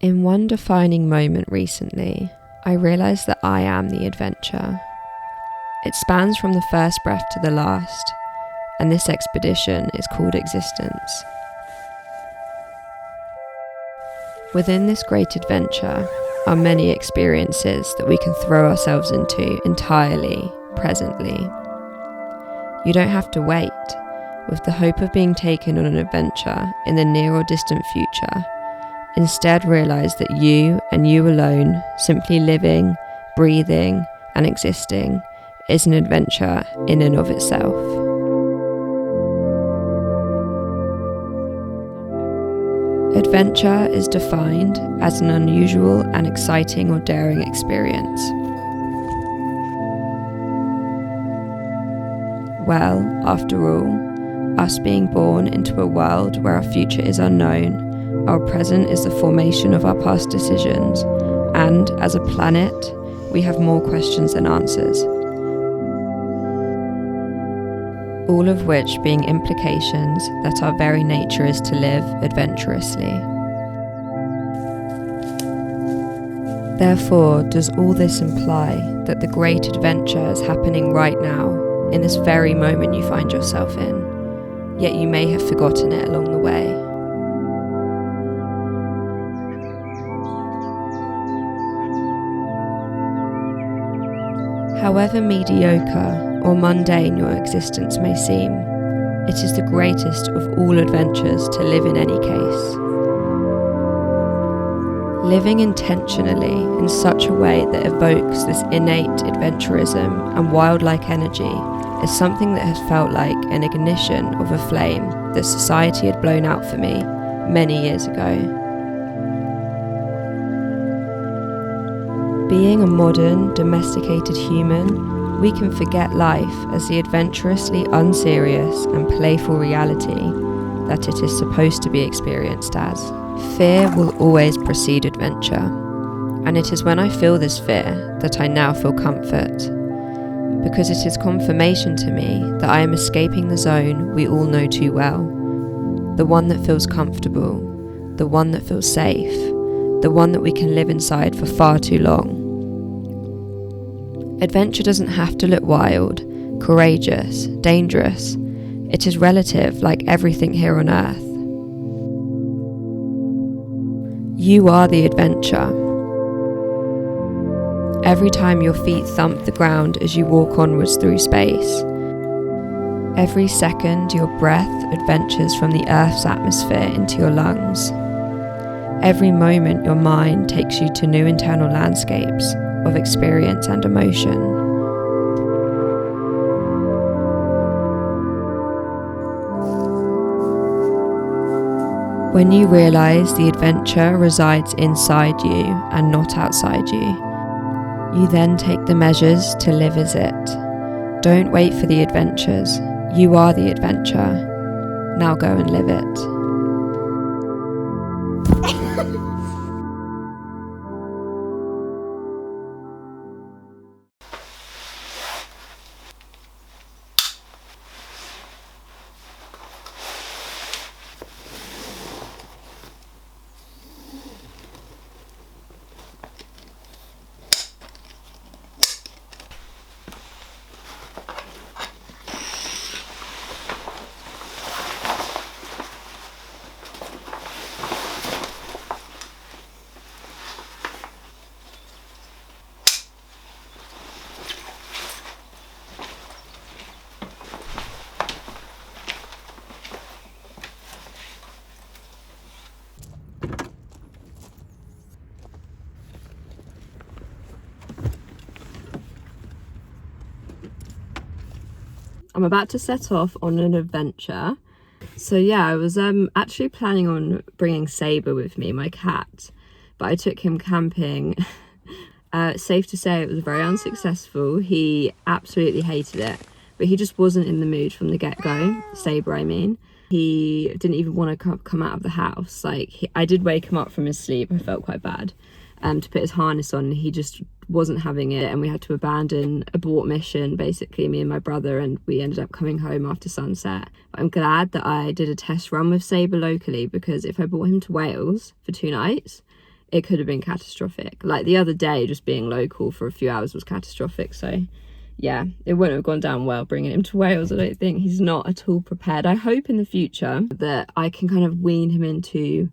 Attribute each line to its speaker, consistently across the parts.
Speaker 1: In one defining moment recently, I realised that I am the adventure. It spans from the first breath to the last, and this expedition is called existence. Within this great adventure are many experiences that we can throw ourselves into entirely, presently. You don't have to wait, with the hope of being taken on an adventure in the near or distant future. Instead, realise that you and you alone, simply living, breathing, and existing, is an adventure in and of itself. Adventure is defined as an unusual and exciting or daring experience. Well, after all, us being born into a world where our future is unknown, our present is the formation of our past decisions, and as a planet, we have more questions than answers. All of which being implications that our very nature is to live adventurously. Therefore, does all this imply that the great adventure is happening right now, in this very moment you find yourself in, yet you may have forgotten it along the way? However mediocre or mundane your existence may seem, it is the greatest of all adventures to live in any case. Living intentionally in such a way that evokes this innate adventurism and wildlike energy is something that has felt like an ignition of a flame that society had blown out for me many years ago. Being a modern, domesticated human, we can forget life as the adventurously unserious and playful reality that it is supposed to be experienced as. Fear will always precede adventure, and it is when I feel this fear that I now feel comfort, because it is confirmation to me that I am escaping the zone we all know too well, the one that feels comfortable, the one that feels safe, the one that we can live inside for far too long. Adventure doesn't have to look wild, courageous, dangerous. It is relative, like everything here on earth. You are the adventure. Every time your feet thump the ground as you walk onwards through space. Every second your breath adventures from the Earth's atmosphere into your lungs. Every moment your mind takes you to new internal landscapes of experience and emotion. When you realise the adventure resides inside you and not outside you, you then take the measures to live as it. Don't wait for the adventures. You are the adventure. Now go and live it. I'm about to set off on an adventure. So yeah, I was actually planning on bringing Sabre with me, my cat, but I took him camping. Safe to say it was very unsuccessful. He absolutely hated it, but he just wasn't in the mood from the get-go. Sabre, I mean. He didn't even want to come out of the house. I did wake him up from his sleep. I felt quite bad. To put his harness on, he just wasn't having it, and we had to abort mission, basically, me and my brother, and we ended up coming home after sunset. But I'm glad that I did a test run with Sabre locally, because if I brought him to Wales for 2 nights, it could have been catastrophic. Like the other day, just being local for a few hours was catastrophic. So yeah, it wouldn't have gone down well bringing him to Wales. I don't think. He's not at all prepared. I hope in the future that I can kind of wean him into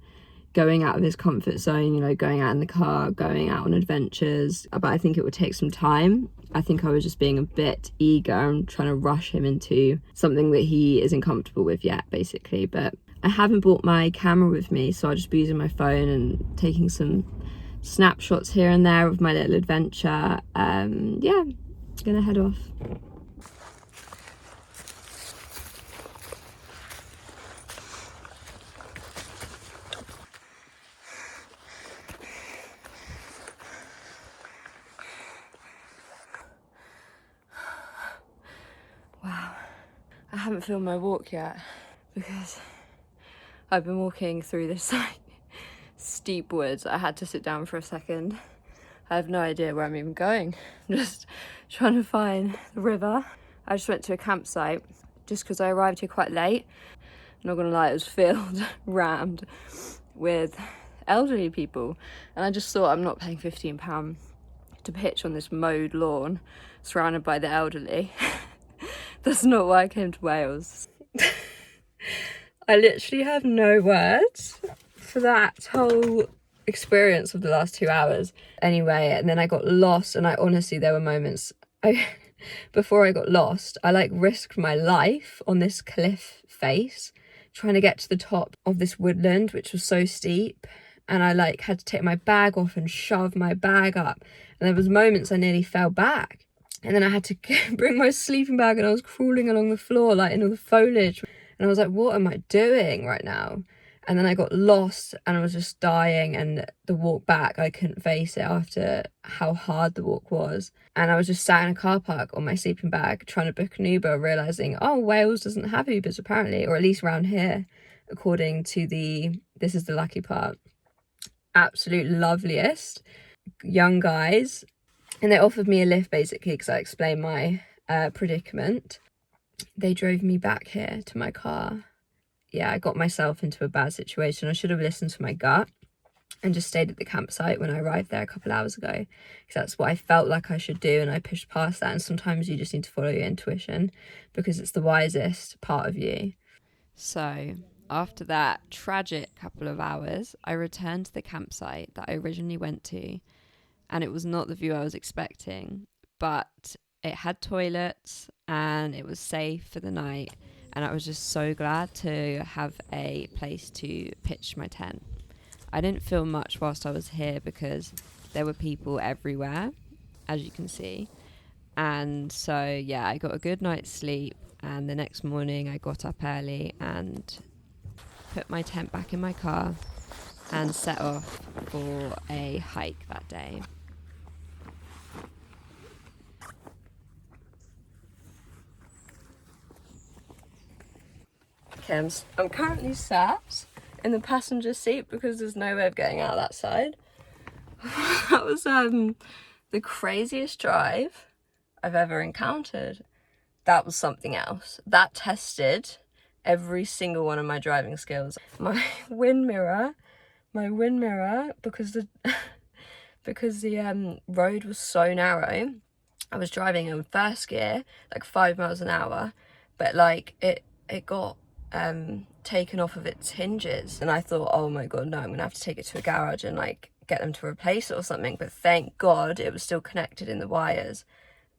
Speaker 1: going out of his comfort zone, you know, going out in the car, going out on adventures. But I think it would take some time. I think I was just being a bit eager and trying to rush him into something that he isn't comfortable with yet, basically. But I haven't brought my camera with me, so I'll just be using my phone and taking some snapshots here and there of my little adventure. Yeah, gonna head off. Wow, I haven't filmed my walk yet because I've been walking through this like steep woods. I had to sit down for a second. I have no idea where I'm even going. I'm just trying to find the river. I just went to a campsite just because I arrived here quite late. I'm not gonna lie, it was filled, rammed with elderly people. And I just thought, I'm not paying £15 to pitch on this mowed lawn surrounded by the elderly. That's not why I came to Wales. I literally have no words for that whole experience of the last 2 hours. Anyway, and then I got lost, and I honestly, there were moments before I got lost, I like risked my life on this cliff face trying to get to the top of this woodland, which was so steep, and I like had to take my bag off and shove my bag up, and there was moments I nearly fell back, and then I had to bring my sleeping bag, and I was crawling along the floor like in all the foliage, and I was like, what am I doing right now? And then I got lost and I was just dying, and the walk back, I couldn't face it after how hard the walk was. And I was just sat in a car park on my sleeping bag trying to book an Uber, realising, oh, Wales doesn't have Ubers apparently, or at least around here, according to this is the lucky part, absolute loveliest young guys. And they offered me a lift basically because I explained my predicament. They drove me back here to my car. Yeah, I got myself into a bad situation. I should have listened to my gut and just stayed at the campsite when I arrived there a couple hours ago, because that's what I felt like I should do, and I pushed past that. And sometimes you just need to follow your intuition because it's the wisest part of you. So after that tragic couple of hours, I returned to the campsite that I originally went to, and it was not the view I was expecting, but it had toilets and it was safe for the night. And I was just so glad to have a place to pitch my tent. I didn't film much whilst I was here because there were people everywhere, as you can see. And so, yeah, I got a good night's sleep. And the next morning I got up early and put my tent back in my car and set off for a hike that day. I'm currently sat in the passenger seat because there's no way of getting out that side. That was the craziest drive I've ever encountered. That was something else. That tested every single one of my driving skills. My wind mirror, because the road was so narrow. I was driving in first gear, like 5 miles an hour, but like it got taken off of its hinges, and I thought, oh my god, no, I'm gonna have to take it to a garage and like get them to replace it or something. But thank god it was still connected in the wires,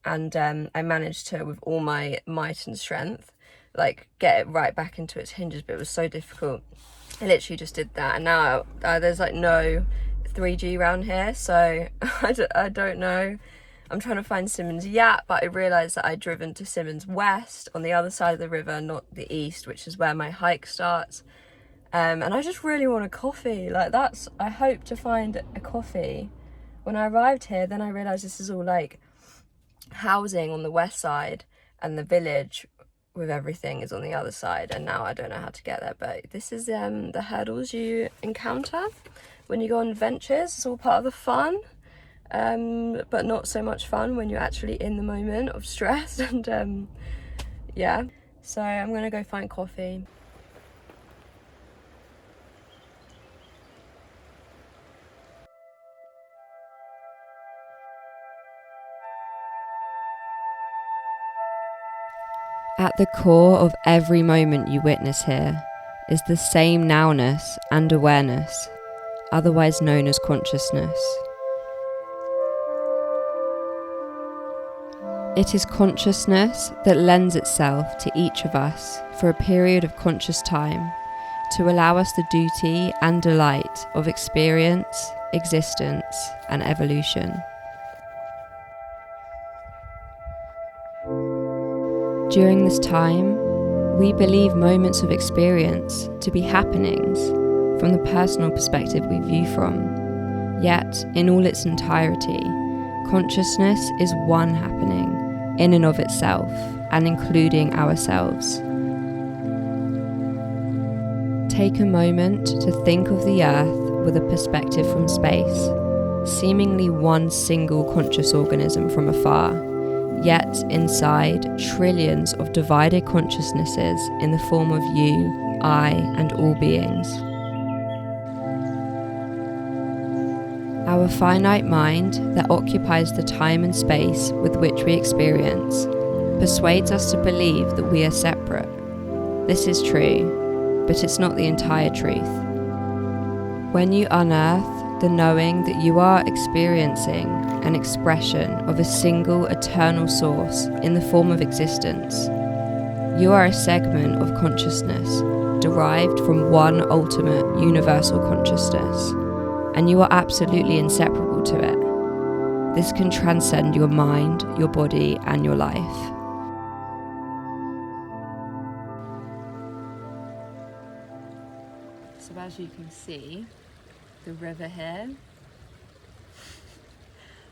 Speaker 1: and I managed to, with all my might and strength, like get it right back into its hinges. But it was so difficult. I literally just did that, and now there's like no 3G around here, so I don't know. I'm trying to find Simmons Yat, but I realised that I'd driven to Simmons West on the other side of the river, not the east, which is where my hike starts. And I just really want a coffee. Like I hope to find a coffee. When I arrived here, then I realised this is all like housing on the west side, and the village with everything is on the other side. And now I don't know how to get there, but this is the hurdles you encounter when you go on adventures. It's all part of the fun. But not so much fun when you're actually in the moment of stress. And yeah, so I'm gonna go find coffee. At the core of every moment you witness here is the same nowness and awareness, otherwise known as consciousness. It is consciousness that lends itself to each of us for a period of conscious time to allow us the duty and delight of experience, existence, and evolution. During this time, we believe moments of experience to be happenings from the personal perspective we view from. Yet, in all its entirety, consciousness is one happening in and of itself and including ourselves. Take a moment to think of the Earth with a perspective from space, seemingly one single conscious organism from afar, yet inside trillions of divided consciousnesses in the form of you, I, and all beings. Our finite mind that occupies the time and space with which we experience persuades us to believe that we are separate. This is true, but it's not the entire truth. When you unearth the knowing that you are experiencing an expression of a single eternal source in the form of existence, you are a segment of consciousness derived from one ultimate universal consciousness, and you are absolutely inseparable to it. This can transcend your mind, your body, and your life. So as you can see, the river here,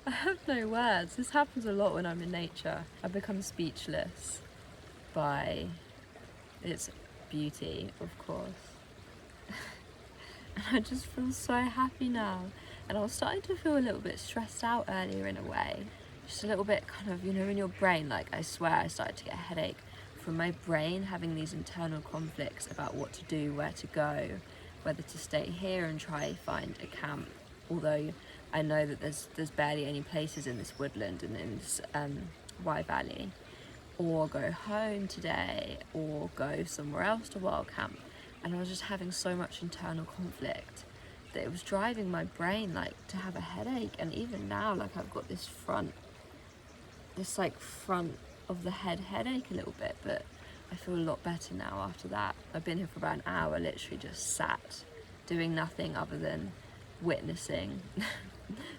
Speaker 1: I have no words. This happens a lot when I'm in nature. I become speechless by its beauty, of course. And I just feel so happy now. And I was starting to feel a little bit stressed out earlier in a way. Just a little bit kind of, in your brain, like I swear I started to get a headache from my brain having these internal conflicts about what to do, where to go, whether to stay here and try find a camp, although I know that there's barely any places in this woodland and in this Wye Valley, or go home today, or go somewhere else to wild camp. And I was just having so much internal conflict that it was driving my brain to have a headache. And even now, I've got this front of the head headache a little bit, but I feel a lot better now after that. I've been here for about an hour, literally just sat, doing nothing other than witnessing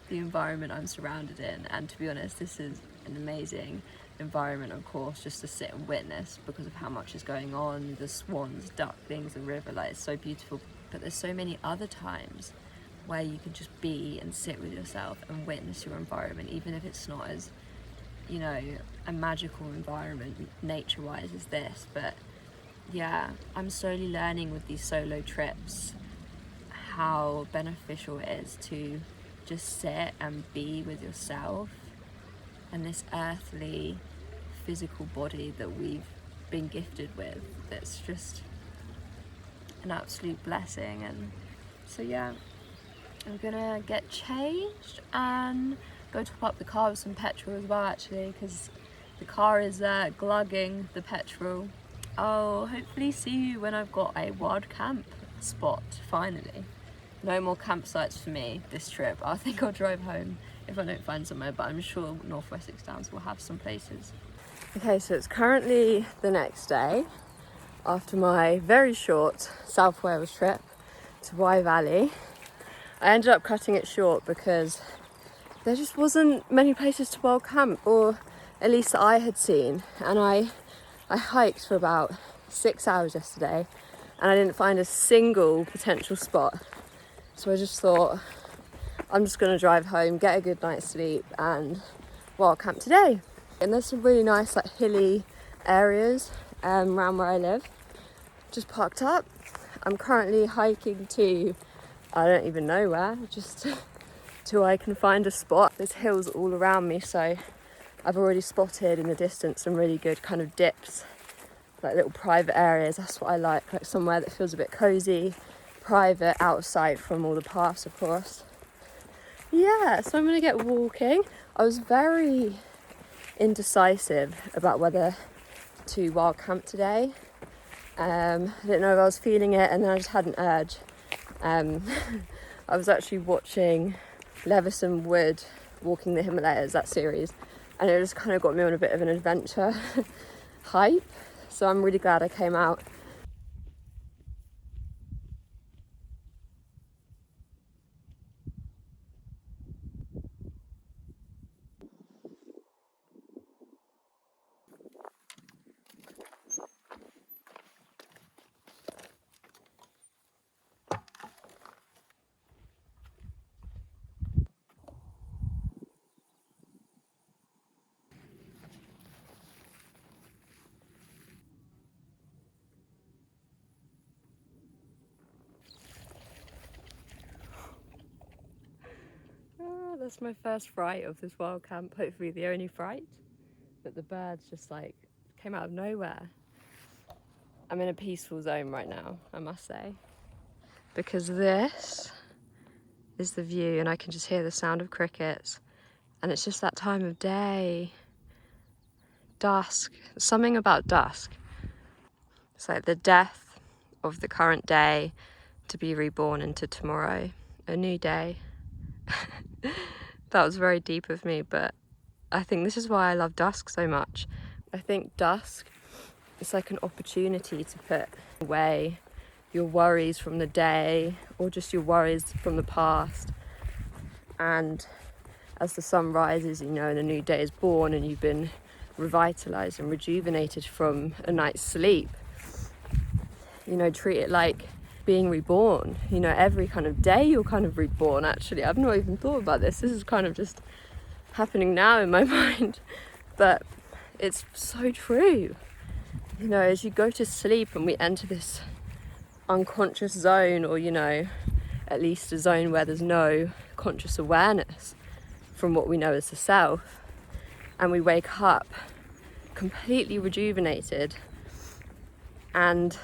Speaker 1: the environment I'm surrounded in. And to be honest, this is an amazing environment, of course, just to sit and witness because of how much is going on, the swans, ducklings, the river, it's so beautiful. But there's so many other times where you can just be and sit with yourself and witness your environment, even if it's not as a magical environment nature-wise as this. But yeah, I'm slowly learning with these solo trips how beneficial it is to just sit and be with yourself and this earthly physical body that we've been gifted with, that's just an absolute blessing. And so yeah, I'm gonna get changed and go top up the car with some petrol as well, actually, because the car is glugging the petrol. I'll hopefully see you when I've got a wild camp spot, finally. No more campsites for me this trip. I think I'll drive home if I don't find somewhere, but I'm sure North Wessex Downs will have some places. Okay, so it's currently the next day after my very short South Wales trip to Wye Valley. I ended up cutting it short because there just wasn't many places to wild camp, or at least that I had seen. And I hiked for about 6 hours yesterday and I didn't find a single potential spot. So I just thought, I'm just going to drive home, get a good night's sleep and wild camp today. And there's some really nice hilly areas around where I live. Just parked up. I'm currently hiking to, I don't even know where, just till I can find a spot. There's hills all around me, so I've already spotted in the distance some really good kind of dips, little private areas. That's what I like somewhere that feels a bit cozy, private, out of sight from all the paths, of course. Yeah, so I'm gonna get walking. I was very indecisive about whether to wild camp today. I didn't know if I was feeling it, and then I just had an urge. I was actually watching Levison Wood Walking the Himalayas, that series, and it just kind of got me on a bit of an adventure hype. So I'm really glad I came out. That's my first fright of this wild camp, hopefully the only fright. But the birds just like came out of nowhere. I'm in a peaceful zone right now, I must say, because this is the view and I can just hear the sound of crickets, and it's just that time of day. Dusk, something about dusk. It's like the death of the current day to be reborn into tomorrow, a new day. That was very deep of me, but I think this is why I love dusk so much. I think dusk, it's like an opportunity to put away your worries from the day or just your worries from the past. And as the sun rises, you know, and a new day is born and you've been revitalized and rejuvenated from a night's sleep, you know, treat it like being reborn. You know, every kind of day you're kind of reborn. Actually, I've not even thought about this. This is kind of just happening now in my mind, but it's so true. You know, as you go to sleep and we enter this unconscious zone, or, you know, at least a zone where there's no conscious awareness from what we know as the self, and we wake up completely rejuvenated and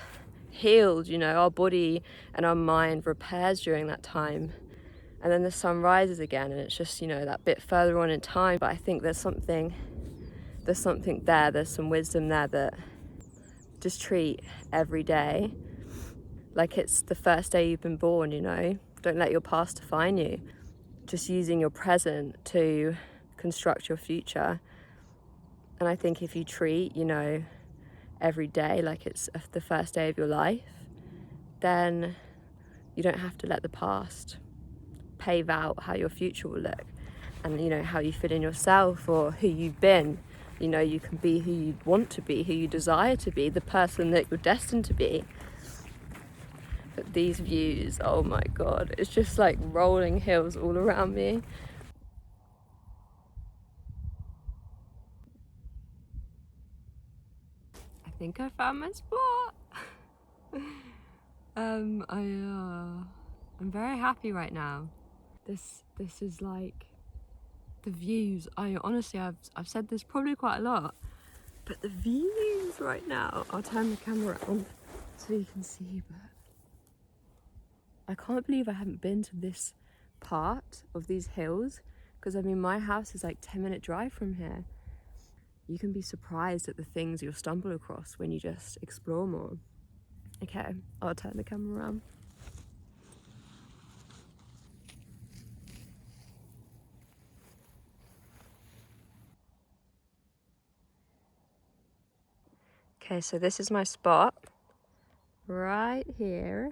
Speaker 1: healed. You know, our body and our mind repairs during that time, and then the sun rises again, and it's just, you know, that bit further on in time. But I think there's something there, there's some wisdom there, that just treat every day like it's the first day you've been born. You know, don't let your past define you, just using your present to construct your future. And I think if you treat, you know, every day like it's the first day of your life, then you don't have to let the past pave out how your future will look, and, you know, how you fit in yourself or who you've been. You know, you can be who you want to be, who you desire to be, the person that you're destined to be. But these views, oh my God, it's just like rolling hills all around me. I think I found my spot. I'm very happy right now. This is like the views. I honestly, I've said this probably quite a lot, but the views right now. I'll turn the camera on so you can see, but I can't believe I haven't been to this part of these hills, because I mean, my house is like 10-minute drive from here. You can be surprised at the things you'll stumble across when you just explore more. Okay, I'll turn the camera around. Okay, so this is my spot right here.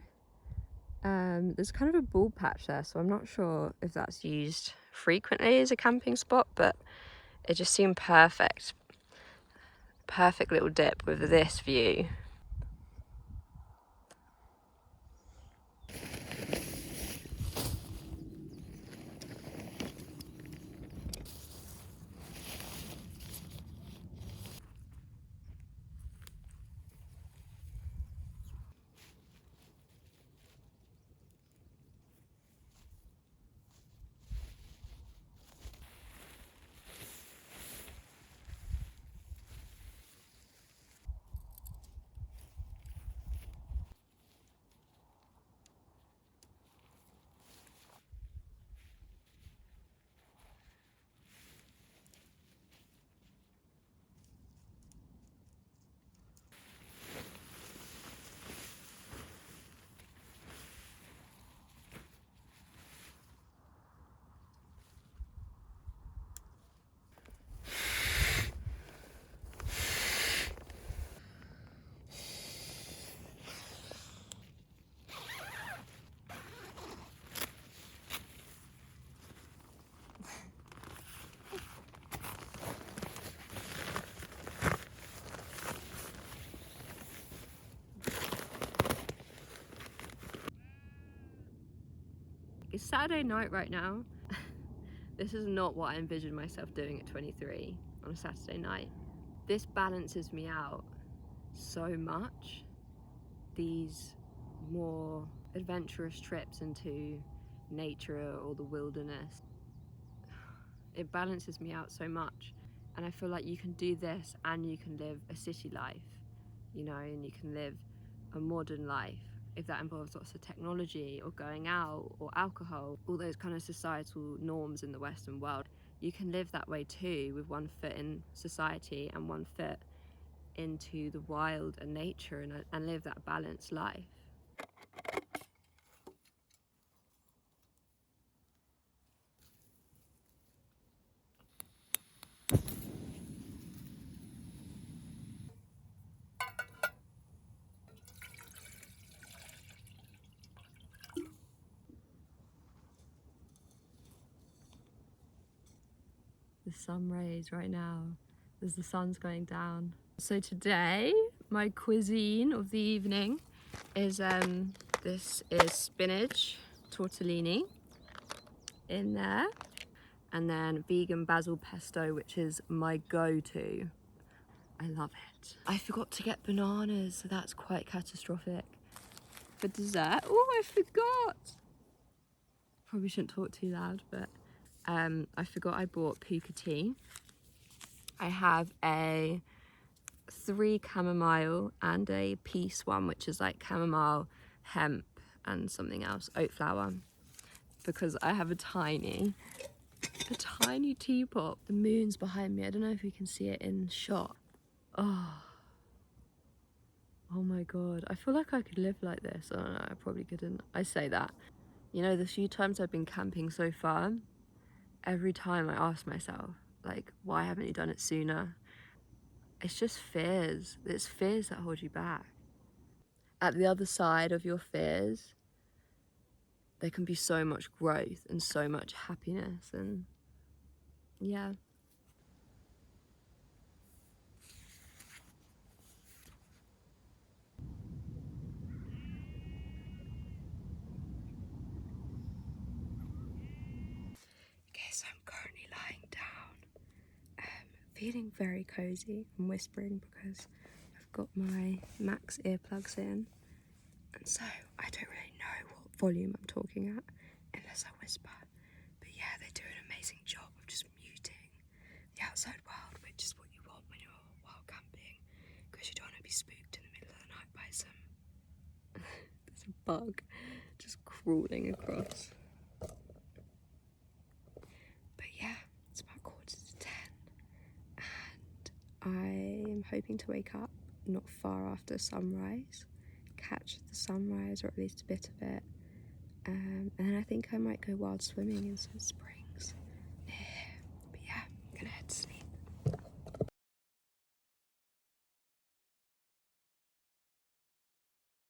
Speaker 1: There's kind of a bulb patch there, so I'm not sure if that's used frequently as a camping spot, but it just seemed perfect. Perfect little dip with this view. It's Saturday night right now. This is not what I envisioned myself doing at 23 on a Saturday night. This balances me out so much. These more adventurous trips into nature or the wilderness. It balances me out so much. And I feel like you can do this and you can live a city life, you know, and you can live a modern life. If that involves lots of technology or going out or alcohol, all those kind of societal norms in the Western world, you can live that way too, with one foot in society and one foot into the wild and nature, and live that balanced life. The sun rays right now as the sun's going down. So today, my cuisine of the evening is this is spinach tortellini in there, and then vegan basil pesto, which is my go-to. I love it. I forgot to get bananas, so that's quite catastrophic. For dessert, oh, I forgot. Probably shouldn't talk too loud, but I forgot I bought puka tea. I have a 3 chamomile and a peace one, which is like chamomile, hemp, and something else, oat flower, because I have a tiny teapot. The moon's behind me. I don't know if you can see it in shot. Oh my god, I feel like I could live like this. I don't know, I probably couldn't. I say that. You know, the few times I've been camping so far, every time I ask myself, like, why haven't you done it sooner? It's just fears. It's fears that hold you back. At the other side of your fears, there can be so much growth and so much happiness, and yeah. Okay, so I'm currently lying down, feeling very cozy. I'm whispering because I've got my Max earplugs in, and so I don't really know what volume I'm talking at unless I whisper. But yeah, they do an amazing job of just muting the outside world, which is what you want when you're wild camping, because you don't want to be spooked in the middle of the night by some there's a bug just crawling across. But yeah, it's about 10:15, and I'm hoping to wake up not far after sunrise, catch the sunrise or at least a bit of it, and then I think I might go wild swimming in some spring.